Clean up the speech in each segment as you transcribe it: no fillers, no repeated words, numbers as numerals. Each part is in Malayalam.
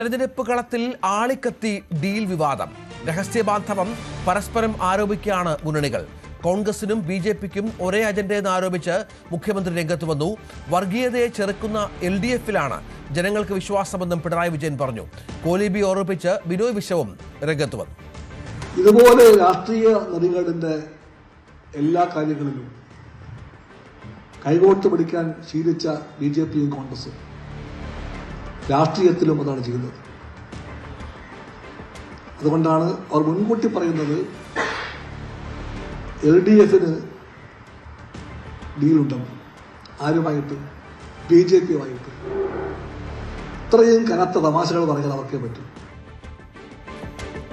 തെരഞ്ഞെടുപ്പ് കളത്തിൽ ആളിക്കത്തി ഡീൽ വിവാദം. രഹസ്യബാന്ധവം പരസ്പരം ആരോപിക്കുകയാണ് മുന്നണികൾ. കോൺഗ്രസിനും ബിജെപിക്കും ഒരേ അജണ്ടയെന്ന് ആരോപിച്ച് മുഖ്യമന്ത്രി രംഗത്ത് വന്നു. വർഗീയതയെ ചെറുക്കുന്ന LDFിലാണ് ജനങ്ങൾക്ക് വിശ്വാസമെന്നും പിണറായി വിജയൻ പറഞ്ഞു. കോലീബി ഓർമ്മിപ്പിച്ച് ബിനോയ് വിശ്വവും രംഗത്ത് വന്നു. ഇതുപോലെ രാഷ്ട്രീയ നെറികളുടെ എല്ലാ കാര്യങ്ങളിലും കൈകോർത്ത് പിടിക്കാൻ ശീലിച്ച ബിജെപിയും കോൺഗ്രസും രാഷ്ട്രീയത്തിലും അതാണ് ചെയ്യുന്നത്. അതുകൊണ്ടാണ് അവർ മുൻകൂട്ടി പറയുന്നത് LDFന് ഡീലുണ്ടെന്ന്. ആരുമായിട്ട്? ബിജെപിയുമായിട്ട്. ഇത്രയും കനത്ത തമാശകൾ പറഞ്ഞാൽ അവർക്കേ പറ്റും.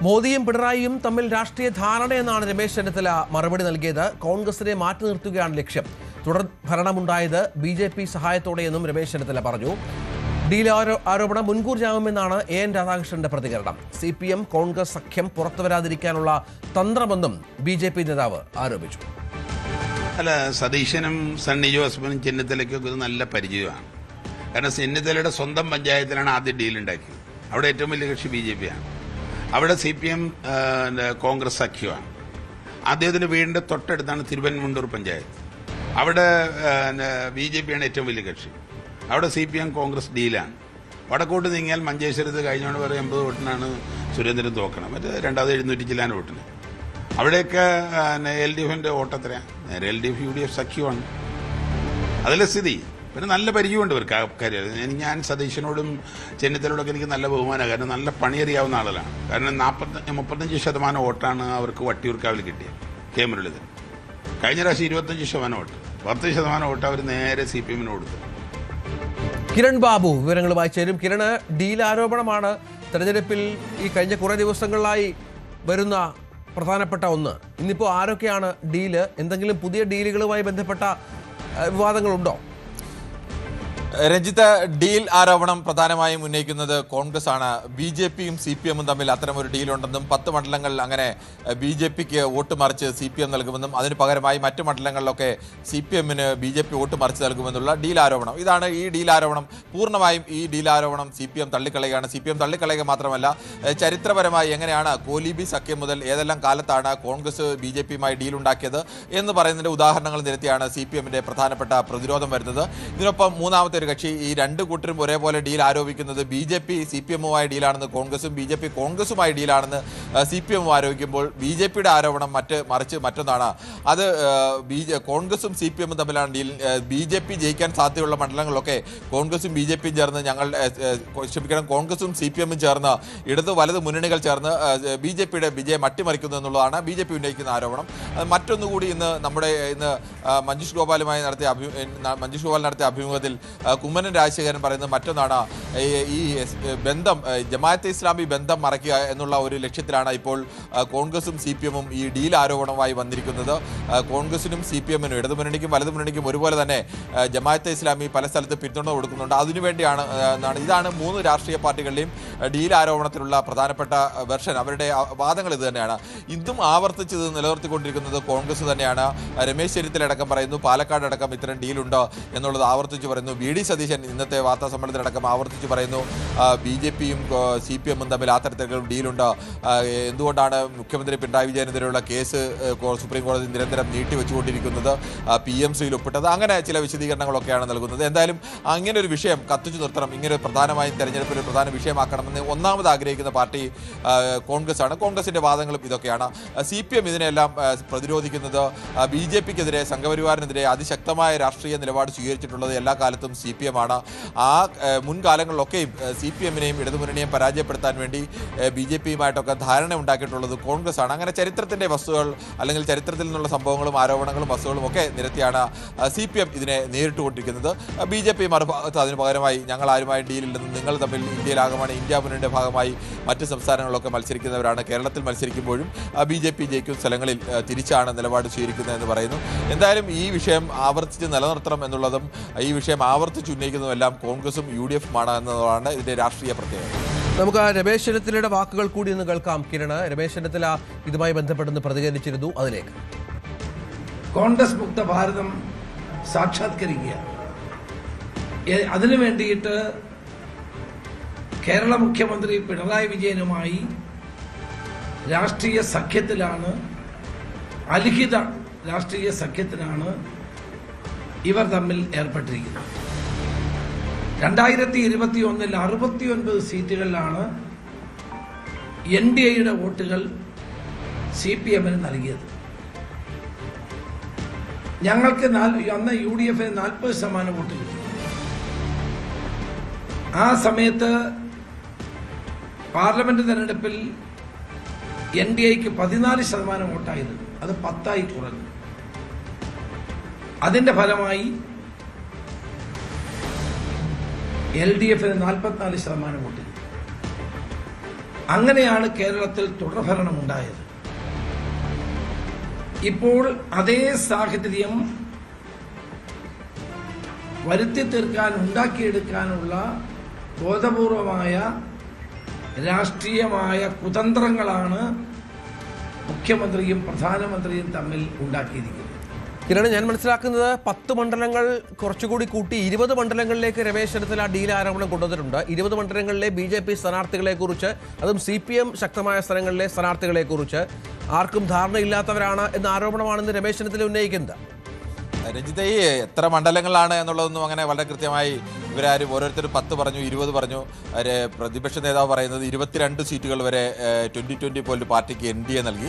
മോദിയും പിണറായിയും തമ്മിൽ രാഷ്ട്രീയ ധാരണയെന്നാണ് രമേശ് ചെന്നിത്തല മറുപടി നൽകിയത്. കോൺഗ്രസിനെ മാറ്റി നിർത്തുകയാണ് ലക്ഷ്യം. തുടർ ഭരണമുണ്ടായത് BJP സഹായത്തോടെയെന്നും രമേശ് ചെന്നിത്തല പറഞ്ഞു. ഡീൽ ആരോപണം മുൻകൂർ ജാമ്യമെന്നാണ് AN രാധാകൃഷ്ണന്റെ പ്രതികരണം. CPM കോൺഗ്രസ് സഖ്യം പുറത്തുവരാതിരിക്കാനുള്ള തന്ത്രമെന്നും BJP നേതാവ് ആരോപിച്ചു. അല്ല, സതീശനും സണ്ണി ജോസഫിനും ചെന്നിത്തലയ്ക്കൊക്കെ ഇത് നല്ല പരിചയമാണ്. കാരണം ചെന്നിത്തലയുടെ സ്വന്തം പഞ്ചായത്തിലാണ് ആദ്യം ഡീലുണ്ടാക്കിയത്. അവിടെ ഏറ്റവും വലിയ കക്ഷി BJP ആണ്. അവിടെ CPM കോൺഗ്രസ് സഖ്യമാണ്. അദ്ദേഹത്തിന്റെ വീടിന്റെ തൊട്ടടുത്താണ് തിരുവൻമുണ്ടൂർ പഞ്ചായത്ത്. അവിടെ BJP ആണ് ഏറ്റവും വലിയ കക്ഷി. അവിടെ CPM കോൺഗ്രസ് ഡീലാണ്. വടക്കോട്ട് നീങ്ങിയാൽ മഞ്ചേശ്വരത്ത് കഴിഞ്ഞോണ്ട് പറയും 80 വോട്ടിനാണ് സുരേന്ദ്രൻ തോക്കണം. മറ്റേ 2700 ചില്ലാൻ വോട്ടിന്. അവിടെയൊക്കെ LDFിന്റെ വോട്ടെത്രയാണ്? നേരെ LDF UDF സഖ്യമാണ്. അതിലെ സ്ഥിതി. പിന്നെ നല്ല പരിചയമുണ്ട് ഇവർക്ക് ആ കാര്യം. ഞാൻ സതീശനോടും ചെന്നിത്തലോടൊക്കെ എനിക്ക് നല്ല ബഹുമാനമാണ്. കാരണം നല്ല പണിയറിയാവുന്ന ആളുകളാണ്. കാരണം 35% വോട്ടാണ് അവർക്ക് വട്ടിയൂർക്കാവിൽ കിട്ടിയത്. കെ മുരളീധരൻ കഴിഞ്ഞ പ്രാവശ്യം 25% വോട്ട്, 10% വോട്ട് അവർ നേരെ CPMന് കൊടുത്തു. കിരൺ ബാബു വിവരങ്ങളുമായി ചേരും. കിരണ്, ഡീൽ ആരോപണമാണ് തെരഞ്ഞെടുപ്പിൽ ഈ കഴിഞ്ഞ കുറേ ദിവസങ്ങളിലായി വരുന്ന പ്രധാനപ്പെട്ട ഒന്ന്. ഇന്നിപ്പോൾ ആരൊക്കെയാണ് ഡീല്? എന്തെങ്കിലും പുതിയ ഡീലുകളുമായി ബന്ധപ്പെട്ട വിവാദങ്ങളുണ്ടോ? രഞ്ജിത്ത്, ഡീൽ ആരോപണം പ്രധാനമായും ഉന്നയിക്കുന്നത് കോൺഗ്രസ് ആണ്. BJPയും CPMും തമ്മിൽ അത്തരമൊരു ഡീലുണ്ടെന്നും 10 മണ്ഡലങ്ങളിൽ അങ്ങനെ BJPക്ക് വോട്ട് മറിച്ച് CPM നൽകുമെന്നും അതിന് പകരമായി മറ്റു മണ്ഡലങ്ങളിലൊക്കെ CPMന് BJP വോട്ട് മറിച്ച് നൽകുമെന്നുള്ള ഡീൽ ആരോപണം. ഇതാണ് ഈ ഡീൽ ആരോപണം. പൂർണ്ണമായും ഈ ഡീൽ ആരോപണം CPM തള്ളിക്കളയുകയാണ്. CPM തള്ളിക്കളയുക മാത്രമല്ല, ചരിത്രപരമായി എങ്ങനെയാണ് കോലീബി സഖ്യം മുതൽ ഏതെല്ലാം കാലത്താണ് കോൺഗ്രസ് BJPയുമായി ഡീലുണ്ടാക്കിയത് എന്ന് പറയുന്നതിന്റെ ഉദാഹരണങ്ങൾ നിരത്തിയാണ് CPMന്റെ പ്രധാനപ്പെട്ട പ്രതിരോധം വരുന്നത്. ഇതിനൊപ്പം മൂന്നാമത്തെ ഒരു കക്ഷി, ഈ രണ്ട് കൂട്ടരും ഒരേപോലെ ഡീൽ ആരോപിക്കുന്നത് BJP CPMുമായി ഡീലാണെന്ന് കോൺഗ്രസും BJP കോൺഗ്രസുമായി ഡീലാണെന്ന് CPMും ആരോപിക്കുമ്പോൾ BJPയുടെ ആരോപണം മറിച്ച് മറ്റൊന്നാണ്. അത് കോൺഗ്രസും CPMും തമ്മിലാണ് ഡീൽ. BJP ജയിക്കാൻ സാധ്യതയുള്ള മണ്ഡലങ്ങളിലൊക്കെ കോൺഗ്രസും BJPയും ചേർന്ന് കോൺഗ്രസും CPMും ചേർന്ന് ഇടത് വലത് മുന്നണികൾ ചേർന്ന് BJPയുടെ വിജയം അട്ടിമറിക്കുന്നു എന്നുള്ളതാണ് BJP ഉന്നയിക്കുന്ന ആരോപണം. മറ്റൊന്നുകൂടി ഇന്ന് മഞ്ജുഷ് ഗോപാൽ നടത്തിയ അഭിമുഖത്തിൽ കുമ്മനം രാജശേഖരൻ പറയുന്നത് മറ്റൊന്നാണ്. ഈ ബന്ധം, ജമാഅത്തെ ഇസ്ലാമി ബന്ധം മറയ്ക്കുക എന്നുള്ള ഒരു ലക്ഷ്യത്തിലാണ് ഇപ്പോൾ കോൺഗ്രസും CPMും ഈ ഡീൽ ആരോപണവുമായി വന്നിരിക്കുന്നത്. കോൺഗ്രസിനും CPMനും ഇടതുമുന്നണിക്കും വലതുമുന്നണിക്കും ഒരുപോലെ തന്നെ ജമാഅത്തെ ഇസ്ലാമി പല സ്ഥലത്ത് പിന്തുണ കൊടുക്കുന്നുണ്ട്. അതിനുവേണ്ടിയാണ് ഇതാണ് 3 രാഷ്ട്രീയ പാർട്ടികളുടെയും ഡീൽ ആരോപണത്തിലുള്ള പ്രധാനപ്പെട്ട വെർഷൻ. അവരുടെ വാദങ്ങൾ ഇത് തന്നെയാണ്. ഇതും ആവർത്തിച്ചത് നിലനിർത്തിക്കൊണ്ടിരിക്കുന്നത് കോൺഗ്രസ് തന്നെയാണ്. രമേശ് ചെന്നിത്തല അടക്കം പറയുന്നു, പാലക്കാട് അടക്കം ഇത്തരം ഡീലുണ്ട് എന്നുള്ളത് ആവർത്തിച്ച് പറയുന്നു. VD സതീശൻ ഇന്നത്തെ വാർത്താ സമ്മേളനത്തിലടക്കം ആവർത്തിച്ച് പറയുന്നു BJPയും CPMും തമ്മിൽ അത്തരത്തിലുള്ള ഡീലുണ്ട്. എന്തുകൊണ്ടാണ് മുഖ്യമന്ത്രി പിണറായി വിജയനെതിരെയുള്ള കേസ് സുപ്രീം കോടതി നിരന്തരം നീട്ടിവെച്ചുകൊണ്ടിരിക്കുന്നത്, PMCയിൽ ഒപ്പിട്ടത്, അങ്ങനെ ചില വിശദീകരണങ്ങളൊക്കെയാണ് നൽകുന്നത്. എന്തായാലും അങ്ങനെ ഒരു വിഷയം കത്തിച്ചു നിർത്തണം, ഇങ്ങനെ പ്രധാനമായും തെരഞ്ഞെടുപ്പിൽ ഒരു പ്രധാന വിഷയമാക്കണമെന്ന് ഒന്നാമത് ആഗ്രഹിക്കുന്ന പാർട്ടി കോൺഗ്രസ് ആണ്. കോൺഗ്രസിന്റെ വാദങ്ങളും ഇതൊക്കെയാണ്. CPM ഇതിനെല്ലാം പ്രതിരോധിക്കുന്നത് BJPക്കെതിരെ, സംഘപരിവാറിനെതിരെ അതിശക്തമായ രാഷ്ട്രീയ നിലപാട് സ്വീകരിച്ചിട്ടുള്ളത് എല്ലാ കാലത്തും CPM ആണ്. ആ മുൻകാലങ്ങളിലൊക്കെയും CPMനെയും ഇടതുമുന്നണിയെയും പരാജയപ്പെടുത്താൻ വേണ്ടി BJPയുമായിട്ടൊക്കെ ധാരണ ഉണ്ടാക്കിയിട്ടുള്ളത് കോൺഗ്രസ് ആണ്. അങ്ങനെ ചരിത്രത്തിന്റെ വസ്തുതകൾ അല്ലെങ്കിൽ ചരിത്രത്തിൽ നിന്നുള്ള സംഭവങ്ങളും ആരോപണങ്ങളും വസ്തുക്കളും ഒക്കെ നിരത്തിയാണ് CPM ഇതിനെ നേരിട്ടുകൊണ്ടിരിക്കുന്നത്. BJP മറുഭാഗത്ത് അതിന് പകരമായി ഞങ്ങൾ ആരുമായി ഡീലില്ലെന്നും നിങ്ങൾ തമ്മിൽ ഇന്ത്യയിലാകമാണ് ഇന്ത്യ മുന്നണിയുടെ ഭാഗമായി മറ്റ് സംസ്ഥാനങ്ങളിലൊക്കെ മത്സരിക്കുന്നവരാണ്, കേരളത്തിൽ മത്സരിക്കുമ്പോഴും BJP ജയിക്കുന്ന സ്ഥലങ്ങളിൽ തിരിച്ചാണ് നിലപാട് സ്വീകരിക്കുന്നതെന്ന് പറയുന്നു. എന്തായാലും ഈ വിഷയം ആവർത്തിച്ച് നിലനിർത്തണം എന്നുള്ളതും ഈ വിഷയം ആവർത്തിച്ച് ഉന്നയിക്കുന്നതെല്ലാം കോൺഗ്രസും UDFുമാണ് എന്നതാണ് ഇതിന്റെ രാഷ്ട്രീയ പ്രത്യേകത. നമുക്ക് രമേശ് ചെന്നിത്തലയുടെ വാക്കുകൾ കൂടി ഒന്ന് കേൾക്കാം. കിരണ്, രമേശ് ചെന്നിത്തല ഇതുമായി ബന്ധപ്പെടുന്ന പ്രതികരിച്ചിരുന്നു. അതിലേക്ക് കോൺഗ്രസ് മുക്ത ഭാരതം സാക്ഷാത്കരിക്കുക. അതിനു വേണ്ടിയിട്ട് കേരള മുഖ്യമന്ത്രി പിണറായി വിജയനുമായി രാഷ്ട്രീയ സഖ്യത്തിലാണ്, അലിഖിത രാഷ്ട്രീയ സഖ്യത്തിലാണ് ഇവർ തമ്മിൽ ഏർപ്പെട്ടിരിക്കുന്നത്. 2021 69 സീറ്റുകളിലാണ് NDAയുടെ വോട്ടുകൾ CPMന് നൽകിയത്. ഞങ്ങൾക്ക് അന്ന് UDFന് 40% വോട്ട് കിട്ടി. ആ സമയത്ത് പാർലമെന്റ് തെരഞ്ഞെടുപ്പിൽ NDAക്ക് 14% വോട്ടായിരുന്നു. അത് 10 കുറഞ്ഞു. അതിന്റെ ഫലമായി LDFന് 44% വോട്ട്. അങ്ങനെയാണ് കേരളത്തിൽ തുടർഭരണം ഉണ്ടായത്. ഇപ്പോൾ അതേ സാഹചര്യം വരുത്തി തീർക്കാൻ, ഉണ്ടാക്കിയെടുക്കാനുള്ള ബോധപൂർവമായ രാഷ്ട്രീയമായ കുതന്ത്രങ്ങളാണ് മുഖ്യമന്ത്രിയും പ്രധാനമന്ത്രിയും തമ്മിൽ ഉണ്ടാക്കിയിരിക്കുന്നത്. കിരണ്, ഞാൻ മനസ്സിലാക്കുന്നത് 10 മണ്ഡലങ്ങൾ കുറച്ചുകൂടി കൂട്ടി 20 മണ്ഡലങ്ങളിലേക്ക് രമേശ് ചെന്നിത്തല ഡീൽ ആരോപണം കൊണ്ടുവന്നിട്ടുണ്ട്. 20 മണ്ഡലങ്ങളിലെ BJP സ്ഥാനാർത്ഥികളെ കുറിച്ച്, അതും CPM ശക്തമായ സ്ഥലങ്ങളിലെ സ്ഥാനാർത്ഥികളെ കുറിച്ച് ആർക്കും ധാരണയില്ലാത്തവരാണ് എന്ന ആരോപണമാണെന്ന് രമേശ് ചെന്നിത്തല ഉന്നയിക്കുന്നത്. രഞ്ജിത്ത്, ഈ എത്ര മണ്ഡലങ്ങളാണ് എന്നുള്ളതൊന്നും അങ്ങനെ വളരെ കൃത്യമായി ഇവരാരും ഓരോരുത്തർ 10 പറഞ്ഞു, 20 പറഞ്ഞു. പ്രതിപക്ഷ നേതാവ് പറയുന്നത് 22 സീറ്റുകൾ വരെ 2020 പോലൊരു പാർട്ടിക്ക് NDA നൽകി.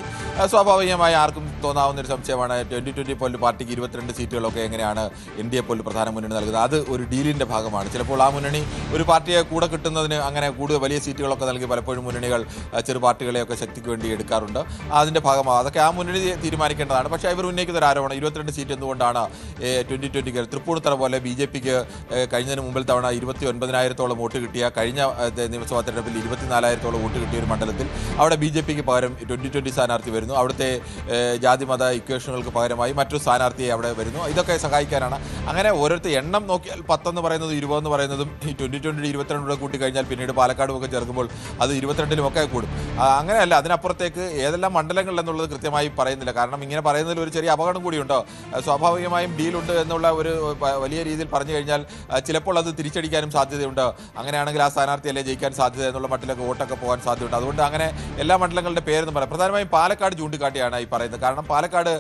സ്വാഭാവികമായി ആർക്കും തോന്നാവുന്ന ഒരു സംശയമാണ്, 2020 പോലൊരു പാർട്ടിക്ക് 22 സീറ്റുകളൊക്കെ എങ്ങനെയാണ് NDA പോലും പ്രധാന മുന്നണി നൽകുന്നത്? അത് ഒരു ഡീലിന്റെ ഭാഗമാണ്. ചിലപ്പോൾ ആ മുന്നണി ഒരു പാർട്ടിയെ കൂടെ കിട്ടുന്നതിന് അങ്ങനെ കൂടുതൽ വലിയ സീറ്റുകളൊക്കെ നൽകി പലപ്പോഴും മുന്നണികൾ ചെറു പാർട്ടികളെയൊക്കെ ശക്തിക്ക് വേണ്ടി എടുക്കാറുണ്ട്. അതിന്റെ ഭാഗമാകും. അതൊക്കെ ആ മുന്നണി തീരുമാനിക്കേണ്ടതാണ്. പക്ഷേ ഇവർ ഉന്നയിക്കുന്ന ഒരു ആരോപണം, 22 സീറ്റ് എന്തുകൊണ്ടാണ് 2020 തൃപ്പൂണിത്തറ പോലെ BJPക്ക് കഴിഞ്ഞതിന് മുമ്പിൽ തവണ 29,000-ഓളം വോട്ട് കിട്ടിയ, കഴിഞ്ഞ നിയമസഭാ തെരഞ്ഞെടുപ്പിൽ 24,000-ഓളം വോട്ട് കിട്ടിയ ഒരു മണ്ഡലത്തിൽ അവിടെ BJPക്ക് പകരം 2020 സ്ഥാനാർത്ഥി വരുന്നു. അവിടുത്തെ ജാതിമത ഇക്വേഷനുകൾക്ക് പകരമായി മറ്റൊരു സ്ഥാനാർത്ഥിയെ അവിടെ വരുന്നു. ഇതൊക്കെ സഹായിക്കാനാണ്. അങ്ങനെ ഓരോരുത്തർ എണ്ണം നോക്കിയാൽ 10 എന്ന് പറയുന്നതും 20 എന്ന് പറയുന്നതും ഈ 2020 22 കൂട്ടി കഴിഞ്ഞാൽ പിന്നീട് പാലക്കാടും ഒക്കെ ചേർക്കുമ്പോൾ അത് 22-ലും ഒക്കെ കൂടും. അങ്ങനെയല്ല, അതിനപ്പുറത്തേക്ക് ഏതെല്ലാം മണ്ഡലങ്ങൾ എന്നുള്ളത് കൃത്യമായി പറയുന്നില്ല. കാരണം ഇങ്ങനെ പറയുന്നതിൽ ഒരു ചെറിയ അപകടം കൂടിയുണ്ടോ. സ്വാഭാവികമായും ഡീലുണ്ട് എന്നുള്ള ഒരു വലിയ രീതിയിൽ പറഞ്ഞു കഴിഞ്ഞാൽ ചിലപ്പോൾ അത് തിരിച്ചടിക്കാനും സാധ്യതയുണ്ട്. അങ്ങനെയാണെങ്കിൽ ആ സ്ഥാനാർത്ഥിയല്ലേ ജയിക്കാൻ സാധ്യത എന്നുള്ള മട്ടിലൊക്കെ വോട്ടൊക്കെ പോകാൻ സാധ്യതയുണ്ട്. അതുകൊണ്ട് അങ്ങനെ എല്ലാ മണ്ഡലങ്ങളുടെ പേരെന്ന് പറയാം. പ്രധാനമായും പാലക്കാട് ചൂണ്ടിക്കാട്ടിയാണ് ഈ പറയുന്നത്. കാരണം പാലക്കാട്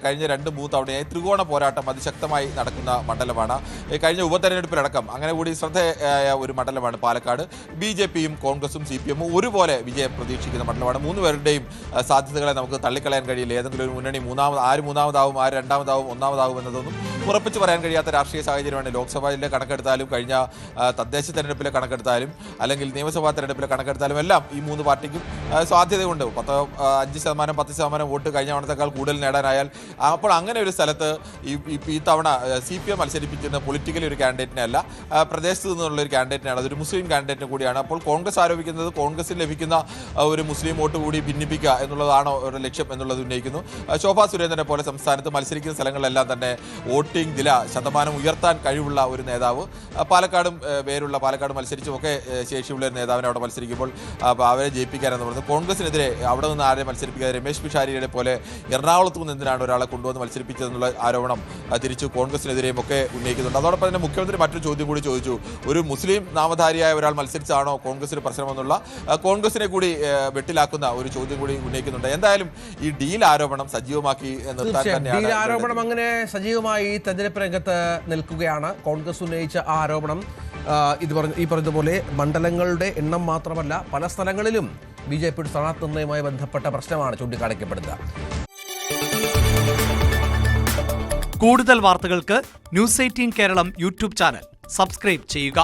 കഴിഞ്ഞ 2-3 തവണയായി ത്രികോണ പോരാട്ടം അതിശക്തമായി നടക്കുന്ന മണ്ഡലമാണ്. കഴിഞ്ഞ ഉപതെരഞ്ഞെടുപ്പിലടക്കം അങ്ങനെ കൂടി ശ്രദ്ധേയ ഒരു മണ്ഡലമാണ് പാലക്കാട്. BJPയും കോൺഗ്രസും CPMും ഒരുപോലെ വിജയം പ്രതീക്ഷിക്കുന്ന മണ്ഡലമാണ്. 3 പേരുടെയും സാധ്യതകളെ നമുക്ക് തള്ളിക്കളയാൻ കഴിയില്ല. ഏതെങ്കിലും ഒരു മുന്നണി ആര് മൂന്നാമതാവും, ആര് രണ്ടാമതാവും, ഒന്നാമതാവും എന്നതൊന്നും ഉറപ്പിച്ച് പറയാൻ കഴിയാത്ത രാഷ്ട്രീയ സാഹചര്യമാണ്. ലോക്സഭയിലെ കണക്കെടുത്താലും കഴിഞ്ഞ തദ്ദേശ തെരഞ്ഞെടുപ്പിലെ കണക്കെടുത്താലും അല്ലെങ്കിൽ നിയമസഭാ തെരഞ്ഞെടുപ്പിലെ കണക്കെടുത്താലും എല്ലാം ഈ 3 പാർട്ടിക്കും സാധ്യതയുണ്ട്. 5%, 10% വോട്ട് കഴിഞ്ഞ തവണത്തേക്കാൾ കൂടുതൽ നേടാനായാൽ അപ്പോൾ അങ്ങനെ ഒരു സ്ഥലത്ത് ഈ തവണ CPM മത്സരിപ്പിക്കുന്ന പൊളിറ്റിക്കലി ഒരു കാൻഡിഡേറ്റിനെ അല്ല, പ്രദേശത്ത് നിന്നുള്ള ഒരു കാൻഡിഡേറ്റിനാണ്. അതൊരു മുസ്ലിം കാൻഡിഡേറ്റിന് കൂടിയാണ്. അപ്പോൾ കോൺഗ്രസ് ആരോപിക്കുന്നത് കോൺഗ്രസിന് ലഭിക്കുന്ന ഒരു മുസ്ലിം വോട്ട് കൂടി ഭിന്നിപ്പിക്കുക എന്നുള്ളതാണോ ഒരു ലക്ഷ്യം എന്നുള്ളത് ഉന്നയിക്കുന്നു. ശോഭാ സുരേന്ദ്രനെ പോലെ സംസ്ഥാനത്ത് മത്സരിക്കുന്ന സ്ഥലങ്ങളിലെല്ലാം തന്നെ വോട്ടിംഗ് ശതമാനം ഉയർത്താൻ കഴിവുള്ള ഒരു നേതാവ്, പാലക്കാട് മത്സരിച്ചുമൊക്കെ ശേഷിയുള്ള ഒരു നേതാവിനെ അവിടെ മത്സരിക്കുമ്പോൾ അവരെ ജയിപ്പിക്കാനെന്ന് പറയുന്നത് കോൺഗ്രസിനെതിരെ അവിടെ നിന്ന് ആരെ മത്സരിപ്പിക്കാതെ രമേശ് പിഷാരിയുടെ പോലെ എറണാകുളത്ത് നിന്ന് എന്തിനാണ് ഒരാളെ കൊണ്ടുവന്ന് മത്സരിപ്പിച്ചതെന്നുള്ള ആരോപണം തിരിച്ചു കോൺഗ്രസിനെതിരെയും ഒക്കെ ഉന്നയിക്കുന്നുണ്ട്. അതോടൊപ്പം തന്നെ മുഖ്യമന്ത്രി മറ്റൊരു ചോദ്യം കൂടി ചോദിച്ചു, ഒരു മുസ്ലിം നാമധാരിയായ ഒരാൾ മത്സരിച്ചാണോ കോൺഗ്രസിന് പ്രശ്നമെന്നുള്ള കോൺഗ്രസിനെ കൂടി വെട്ടിലാക്കുന്ന ഒരു ചോദ്യം കൂടി ഉന്നയിക്കുന്നുണ്ട്. എന്തായാലും ഈ ഡീൽ ആരോപണം സജീവമാക്കി നിർത്താൻ തന്നെയാണ് ആരോപണം അങ്ങനെ സജീവമായി തെരഞ്ഞെടുപ്പ് രംഗത്ത് നിൽക്കുകയാണ്. കോൺഗ്രസ് ഉന്നയിച്ച ആ ആരോപണം ഈ പറഞ്ഞതുപോലെ മണ്ഡലങ്ങളുടെ എണ്ണം മാത്രമല്ല, പല സ്ഥലങ്ങളിലും BJPയുടെ സ്ഥാനാർത്ഥി നിർണ്ണയവുമായി ബന്ധപ്പെട്ട പ്രശ്നമാണ് ചൂണ്ടിക്കാണിക്കപ്പെടുന്നത്. കൂടുതൽ വാർത്തകൾക്ക് News 18 Keralam YouTube channel subscribe ചെയ്യുക.